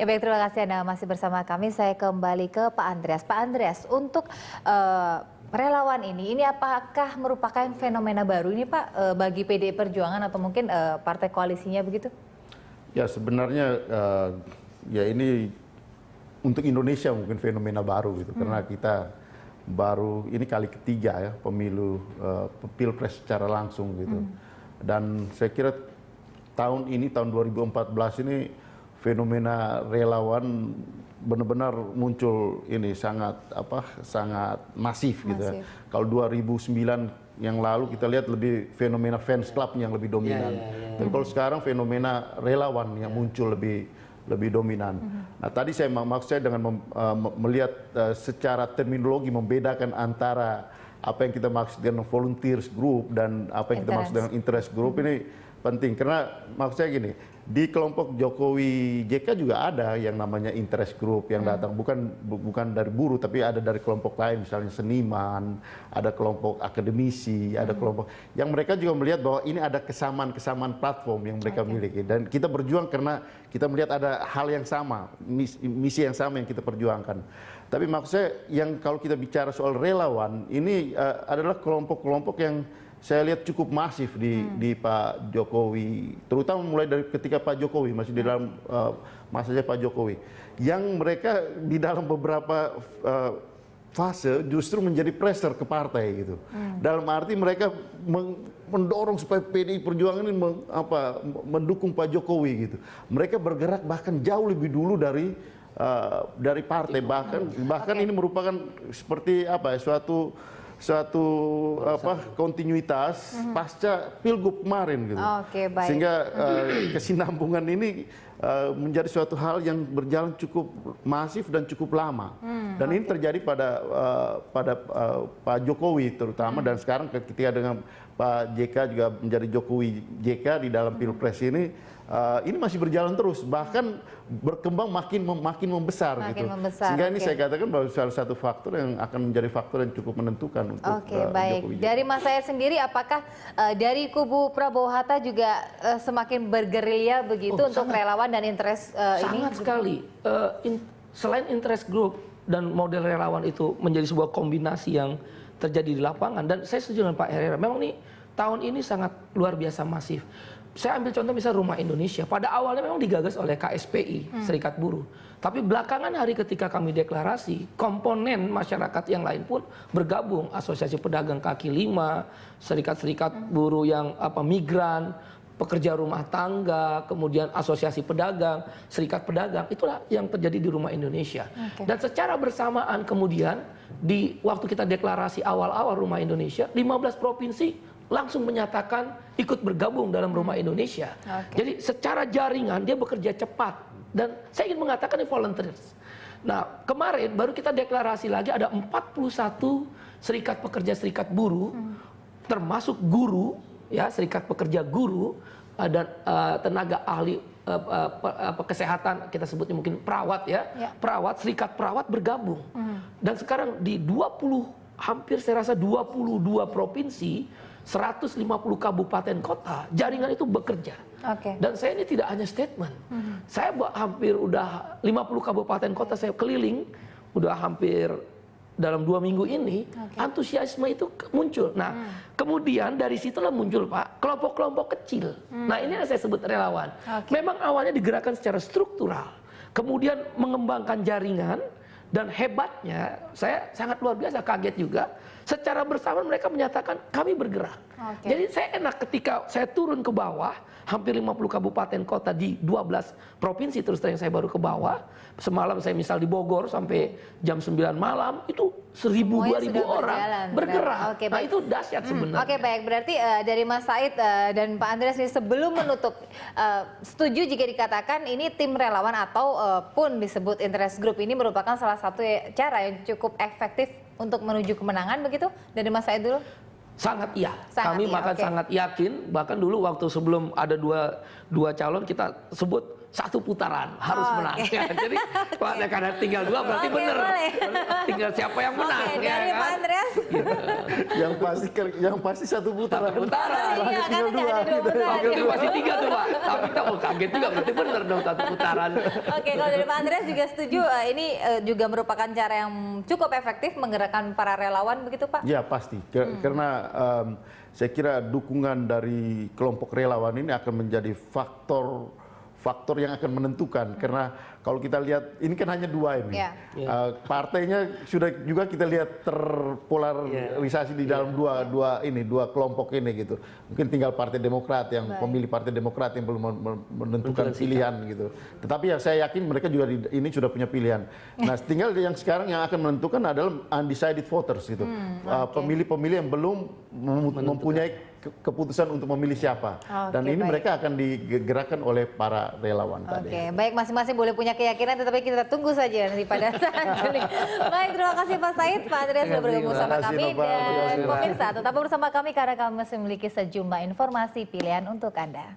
Ya baik, terima kasih Anda masih bersama kami. Saya kembali ke Pak Andreas. Pak Andreas, untuk relawan ini apakah merupakan fenomena baru ini Pak bagi PDI Perjuangan atau mungkin partai koalisinya begitu? Ya sebenarnya ya ini untuk Indonesia mungkin fenomena baru gitu, karena kita baru ini kali ketiga ya pemilu pilpres secara langsung gitu. Dan saya kira tahun 2014 ini fenomena relawan benar-benar muncul ini sangat masif gitu ya. Kalau 2009 yang lalu kita lihat lebih fenomena fans club yang lebih dominan. Tapi kalau sekarang fenomena relawan yang muncul lebih dominan. Nah tadi maksud saya dengan melihat secara terminologi membedakan antara apa yang kita maksud dengan volunteers group dan apa yang kita maksud dengan interest group ini penting, karena maksud saya gini, di kelompok Jokowi JK juga ada yang namanya interest group yang datang, bukan dari buruh tapi ada dari kelompok lain, misalnya seniman, ada kelompok akademisi, ada kelompok yang mereka juga melihat bahwa ini ada kesamaan platform yang mereka miliki, dan kita berjuang karena kita melihat ada hal yang sama, misi yang sama yang kita perjuangkan. Tapi maksud saya yang kalau kita bicara soal relawan ini adalah kelompok-kelompok yang saya lihat cukup masif di Pak Jokowi, terutama mulai dari ketika Pak Jokowi masih di dalam masanya Pak Jokowi, yang mereka di dalam beberapa fase justru menjadi pressure ke partai gitu. Dalam arti mereka mendorong supaya PDI Perjuangan ini mendukung Pak Jokowi gitu. Mereka bergerak bahkan jauh lebih dulu dari partai, bahkan ini merupakan seperti suatu kontinuitas pasca Pilgub kemarin gitu. Sehingga kesinambungan ini menjadi suatu hal yang berjalan cukup masif dan cukup lama. Dan ini terjadi pada Pak Jokowi terutama, dan sekarang ketika dengan Pak JK juga menjadi Jokowi JK di dalam Pilpres ini masih berjalan terus, bahkan berkembang makin membesar gitu. Sehingga ini saya katakan bahwa salah satu faktor yang akan menjadi faktor yang cukup menentukan untuk baik. Jokowi. Dari Mas Said sendiri, apakah dari kubu Prabowo Hatta juga semakin bergerilya begitu untuk relawan dan interest ini? Sangat sekali. Selain interest group dan model relawan itu menjadi sebuah kombinasi yang terjadi di lapangan, dan saya setuju dengan Pak Herrera, memang nih tahun ini sangat luar biasa masif. Saya ambil contoh misal Rumah Indonesia, pada awalnya memang digagas oleh KSPI, Serikat Buruh. Tapi belakangan hari ketika kami deklarasi, komponen masyarakat yang lain pun bergabung, Asosiasi Pedagang Kaki Lima, serikat-serikat buruh yang migran, pekerja rumah tangga, kemudian asosiasi pedagang, serikat pedagang, itulah yang terjadi di Rumah Indonesia. Dan secara bersamaan kemudian di waktu kita deklarasi awal-awal Rumah Indonesia, 15 provinsi langsung menyatakan ikut bergabung dalam Rumah Indonesia. Jadi secara jaringan dia bekerja cepat, dan saya ingin mengatakan ini volunteers. Nah kemarin baru kita deklarasi lagi ada 41 serikat pekerja serikat buruh, termasuk guru, ya serikat pekerja guru dan tenaga ahli kesehatan, kita sebutnya mungkin perawat ya, perawat, serikat perawat bergabung. Dan sekarang di hampir saya rasa 22 provinsi, 150 kabupaten kota, jaringan itu bekerja. Dan saya ini tidak hanya statement, saya hampir udah 50 kabupaten kota saya keliling, udah hampir dalam 2 minggu ini, antusiasme itu muncul. Nah, kemudian dari situlah muncul Pak, kelompok-kelompok kecil. Nah ini yang saya sebut relawan. Memang awalnya digerakkan secara struktural, kemudian mengembangkan jaringan, dan hebatnya, saya sangat luar biasa kaget juga, secara bersamaan mereka menyatakan kami bergerak. Jadi saya enak ketika saya turun ke bawah, hampir 50 kabupaten kota di 12 provinsi, terus terang saya baru ke bawah. Semalam saya misal di Bogor sampai jam 9 malam, itu 1.000-2.000 orang bergerak. Nah itu dahsyat sebenarnya. Baik, berarti dari Mas Said dan Pak Andreas ini sebelum menutup, setuju jika dikatakan ini tim relawan atau pun disebut interest group ini merupakan salah satu cara yang cukup efektif untuk menuju kemenangan begitu? Dari Mas Said dulu. Sangat iya. Kami bahkan sangat yakin, bahkan dulu waktu sebelum ada dua calon kita sebut satu putaran harus menang. Ya, jadi karena tinggal 2 berarti benar. Tinggal siapa yang menang. Oke, Ya, dari kan? Pak Andreas. yang pasti satu putaran. Putaran. Iya, kan tinggal nggak ada 2 dua. putaran. Oke, masih 3 tuh Pak. Tapi kita kaget juga berarti benar dong satu putaran. Oke, kalau dari Pak Andreas juga setuju ini juga merupakan cara yang cukup efektif menggerakkan para relawan begitu Pak? Ya pasti, karena saya kira dukungan dari kelompok relawan ini akan menjadi faktor yang akan menentukan. Karena kalau kita lihat ini kan hanya 2 ini. Ya. Partainya sudah juga kita lihat terpolarisasi di dalam dua kelompok ini gitu. Mungkin tinggal Partai Demokrat yang pemilih Partai Demokrat yang belum menentukan pilihan gitu. Tetapi ya saya yakin mereka juga ini sudah punya pilihan. Nah, tinggal yang sekarang yang akan menentukan adalah undecided voters gitu. Pemilih-pemilih yang belum mempunyai keputusan untuk memilih siapa. Dan ini mereka akan digerakkan oleh para relawan tadi. Oke, baik, masing-masing boleh punya keyakinan, tetapi kita tunggu saja nanti pada saat Juli. Baik, terima kasih Pak Said, Pak Andreas sudah bergabung bersama kami, dan pemirsa tetap bersama kami karena kami masih memiliki sejumlah informasi pilihan untuk Anda.